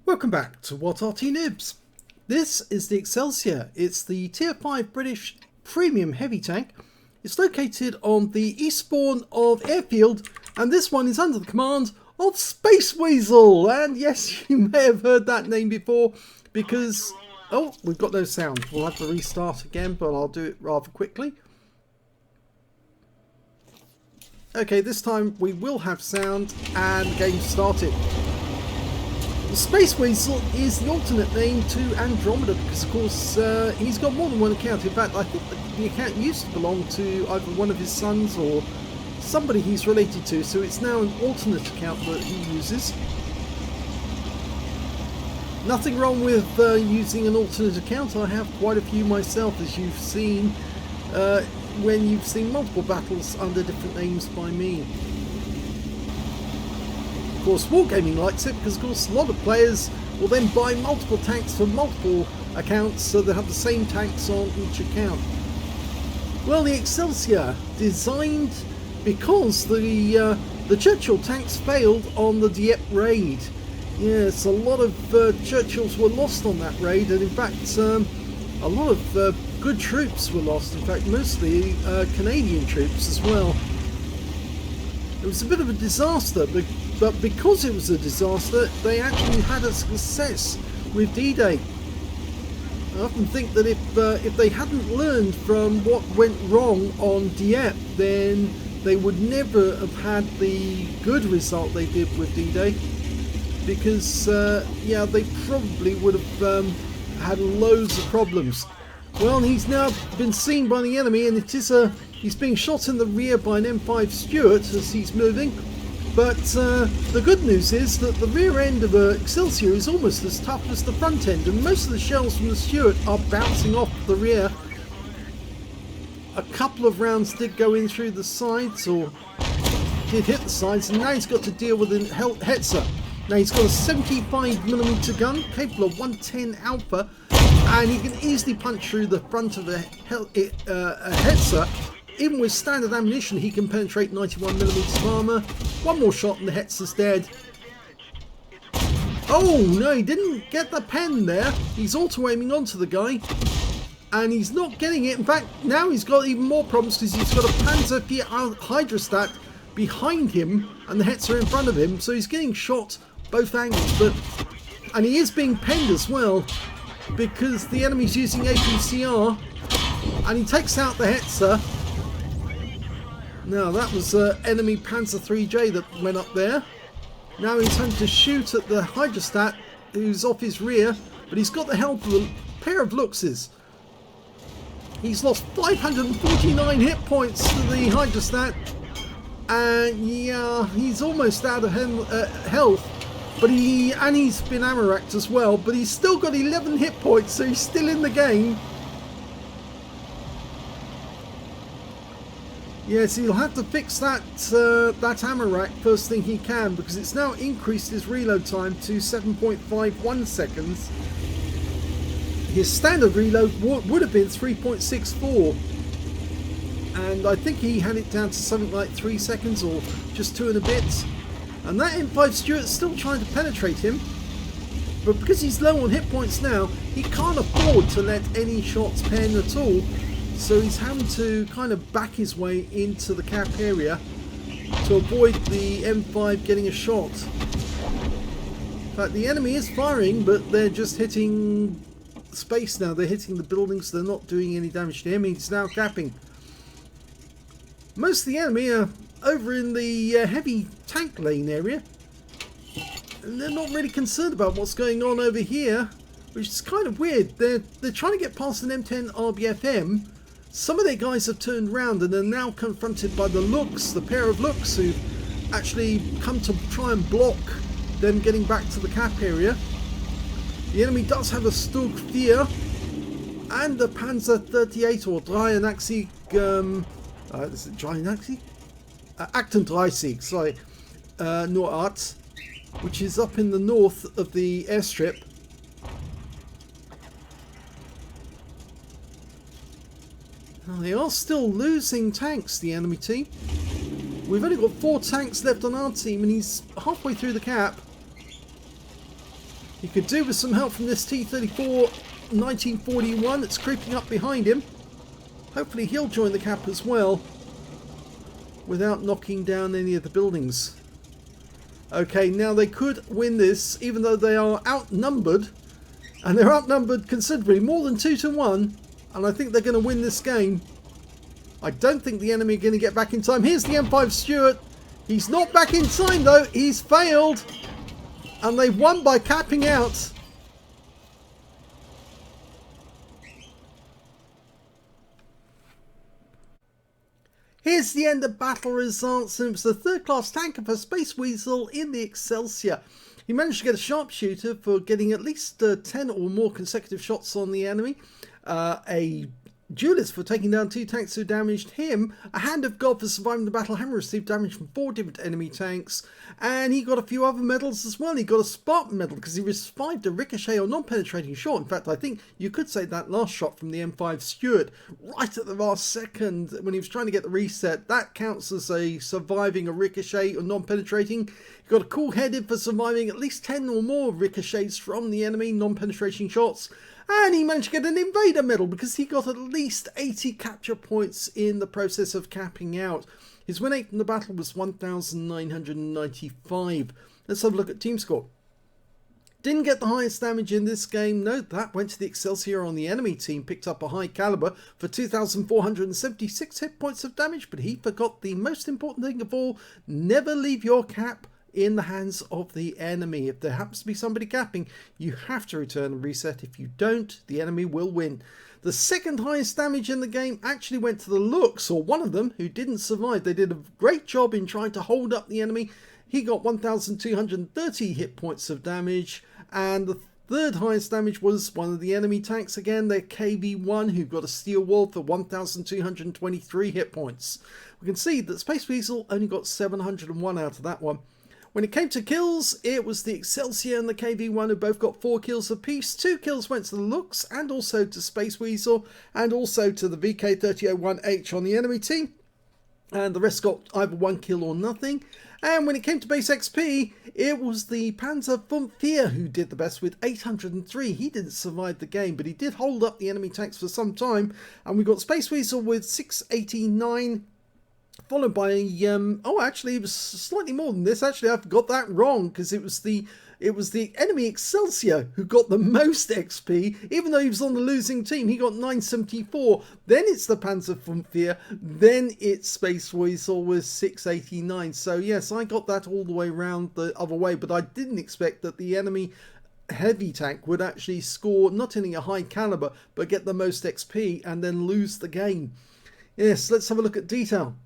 Welcome back to What Arty Noobs. This is the Excelsior. It's the Tier 5 British Premium Heavy Tank. It's located on the eastbourne of Airfield, and this one is under the command of spaceweasal. And yes, you may have heard that name before because... oh, we've got no sound. We'll have to restart again, but I'll do it rather quickly. Okay, this time we will have sound and game started. The spaceweasal is the alternate name to Andromeda because, of course, he's got more than one account. In fact, I think the account used to belong to either one of his sons or somebody he's related to, so it's now an alternate account that he uses. Nothing wrong with using an alternate account. I have quite a few myself, as you've seen when you've seen multiple battles under different names by me. Of course, Wargaming likes it because, of course, a lot of players will then buy multiple tanks for multiple accounts, so they have the same tanks on each account. Well, the Excelsior, designed because the Churchill tanks failed on the Dieppe raid. Yes, a lot of Churchills were lost on that raid, and in fact a lot of good troops were lost, in fact mostly Canadian troops as well. It was a bit of a disaster, but because it was a disaster, they actually had a success with D-Day. I often think that if they hadn't learned from what went wrong on Dieppe, then they would never have had the good result they did with D-Day. Because, yeah, they probably would have had loads of problems. Well, he's now been seen by the enemy, and he's being shot in the rear by an M5 Stuart as he's moving. But the good news is that the rear end of an Excelsior is almost as tough as the front end, and most of the shells from the Stuart are bouncing off the rear. A couple of rounds did go in through the sides, or did hit the sides, and now he's got to deal with a Hetzer. Now he's got a 75mm gun, capable of 110 alpha, and he can easily punch through the front of a Hetzer. Even with standard ammunition, he can penetrate 91mm of armour. One more shot and the Hetzer's dead. Oh no, he didn't get the pen there. He's auto-aiming onto the guy, and he's not getting it. In fact, now he's got even more problems because he's got a Panzer IV Hydrostat behind him and the Hetzer in front of him, so he's getting shot both angles. And he is being penned as well because the enemy's using APCR, and he takes out the Hetzer. Now that was enemy Panzer 3J that went up there. Now he's having to shoot at the Hydrostat who's off his rear, but he's got the help of a pair of Luxes. He's lost 549 hit points to the Hydrostat, and yeah, he's almost out of health. But he's been ammo racked as well, but he's still got 11 hit points, so he's still in the game. Yes, he'll have to fix that ammo rack first thing he can, because it's now increased his reload time to 7.51 seconds. His standard reload would have been 3.64, and I think he had it down to something like 3 seconds or just 2 and a bit. And that M5 Stuart's still trying to penetrate him, but because he's low on hit points now, he can't afford to let any shots pen at all. So he's having to kind of back his way into the cap area to avoid the M5 getting a shot. In fact, the enemy is firing, but they're just hitting space now. They're hitting the buildings. They're not doing any damage to him. He's now capping. Most of the enemy are over in the heavy tank lane area, and they're not really concerned about what's going on over here, which is kind of weird. They're trying to get past an M10 RBFM. Some of their guys have turned round and are now confronted by the Lux, the pair of Lux, who've actually come to try and block them getting back to the cap area. The enemy does have a Stug 4 and a Panzer 38 or 83 is it 83? 38, sorry, Nordart, which is up in the north of the airstrip. Now, they are still losing tanks, the enemy team. We've only got 4 tanks left on our team, and he's halfway through the cap. He could do with some help from this T-34 1941 that's creeping up behind him. Hopefully he'll join the cap as well without knocking down any of the buildings. Okay, now they could win this even though they are outnumbered, and they're outnumbered considerably, more than 2 to 1, and I think they're going to win this game. I don't think the enemy are going to get back in time. Here's the M5 Stuart. He's not back in time though. He's failed, and they've won by capping out. Here's the end of battle results, and it was the third class tanker for spaceweasal in the Excelsior. He managed to get a sharpshooter for getting at least 10 or more consecutive shots on the enemy, a duelist for taking down 2 tanks who damaged him, a hand of God for surviving the battle hammer, received damage from 4 different enemy tanks, and he got a few other medals as well. He got a Spartan medal because he survived a ricochet or non-penetrating shot. In fact, I think you could say that last shot from the M5 Stuart right at the last second when he was trying to get the reset, that counts as a surviving a ricochet or non-penetrating. He got a cool headed for surviving at least 10 or more ricochets from the enemy, non-penetrating shots. And he managed to get an Invader medal because he got at least 80 capture points in the process of capping out. His win rate from the battle was 1,995. Let's have a look at team score. Didn't get the highest damage in this game. No, that went to the Excelsior on the enemy team. Picked up a high caliber for 2,476 hit points of damage. But he forgot the most important thing of all. Never leave your cap in the hands of the enemy. If there happens to be somebody capping, you have to return and reset. If you don't, the enemy will win. The second highest damage in the game actually went to the Looks, or one of them, who didn't survive. They did a great job in trying to hold up the enemy. He got 1,230 hit points of damage, and the third highest damage was one of the enemy tanks again, the KV-1, who got a steel wall for 1,223 hit points. We can see that spaceweasal only got 701 out of that one. When it came to kills, it was the Excelsior and the KV-1 who both got 4 kills apiece. 2 kills went to the Looks and also to spaceweasal and also to the VK3001H on the enemy team. And the rest got either 1 kill or nothing. And when it came to base XP, it was the Panzer IV who did the best with 803. He didn't survive the game, but he did hold up the enemy tanks for some time. And we got spaceweasal with 689. Followed by, oh, actually, it was slightly more than this. Actually, I've got that wrong because it was the enemy Excelsior who got the most XP, even though he was on the losing team. He got 974. Then it's the Panzer IV. Then it's spaceweasal with 689. So yes, I got that all the way around the other way, but I didn't expect that the enemy heavy tank would actually score not only a high caliber, but get the most XP and then lose the game. Yes, let's have a look at detail.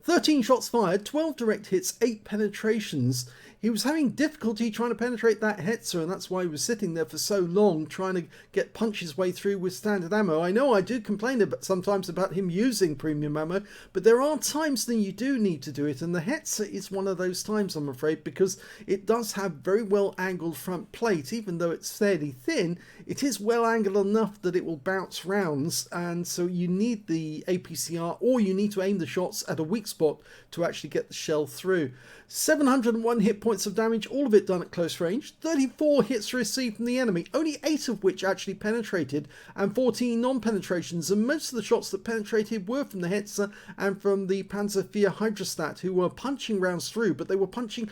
13 shots fired, 12 direct hits, 8 penetrations. He was having difficulty trying to penetrate that Hetzer, and that's why he was sitting there for so long trying to punch his way through with standard ammo. I know I do complain sometimes about him using premium ammo, but there are times when you do need to do it, and the Hetzer is one of those times, I'm afraid, because it does have very well angled front plate. Even though it's fairly thin, it is well angled enough that it will bounce rounds, and so you need the APCR, or you need to aim the shots at a weak spot to actually get the shell through. 701 hit points of damage, all of it done at close range. 34 hits received from the enemy, only 8 of which actually penetrated, and 14 non-penetrations, and most of the shots that penetrated were from the Hetzer and from the Panzer IV Hydrostat, who were punching rounds through, but they were punching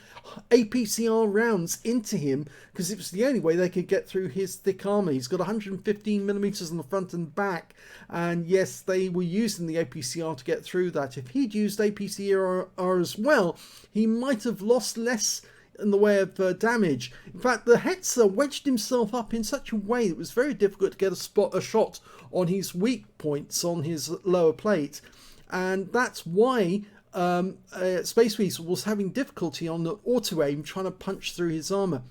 APCR rounds into him because it was the only way they could get through his thick armour. He's got 115mm on the front and back, and yes, they were using the APCR to get through that. If he'd used APCR as well, he might have lost less in the way of damage. In fact, the Hetzer wedged himself up in such a way that it was very difficult to get a shot on his weak points on his lower plate, and that's why spaceweasal was having difficulty on the auto aim trying to punch through his armour.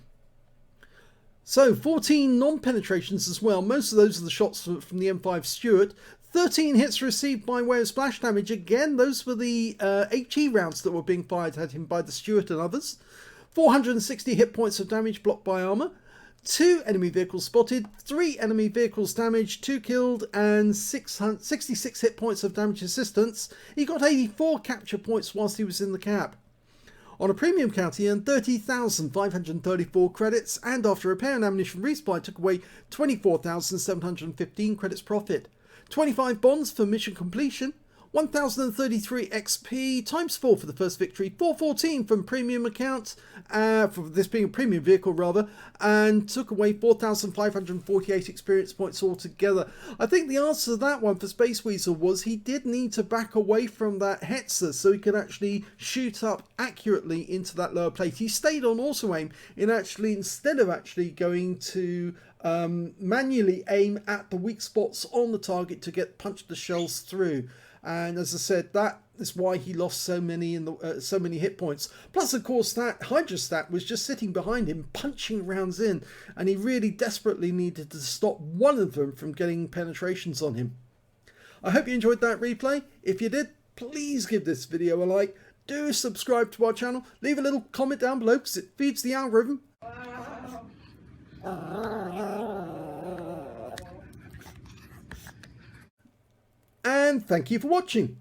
So 14 non-penetrations as well. Most of those are the shots from the M5 Stuart. 13 hits received by way of splash damage. Again, those were the HE rounds that were being fired at him by the Stuart and others. 460 hit points of damage blocked by armour. 2 enemy vehicles spotted. 3 enemy vehicles damaged. 2 killed and 66 hit points of damage assistance. He got 84 capture points whilst he was in the cap. On a premium count, he earned 30,534 credits, and after repair and ammunition resupply took away 24,715 credits profit. 25 bonds for mission completion, 1033 XP times 4 for the first victory, 414 from premium account, for this being a premium vehicle rather, and took away 4,548 experience points altogether. I think the answer to that one for spaceweasal was he did need to back away from that Hetzer so he could actually shoot up accurately into that lower plate. He stayed on auto aim instead of actually going to manually aim at the weak spots on the target to punch the shells through. And as I said, that is why he lost so many hit points. Plus, of course, that Hydrostat was just sitting behind him, punching rounds in, and he really desperately needed to stop one of them from getting penetrations on him. I hope you enjoyed that replay. If you did, please give this video a like. Do subscribe to our channel. Leave a little comment down below because it feeds the algorithm. And thank you for watching.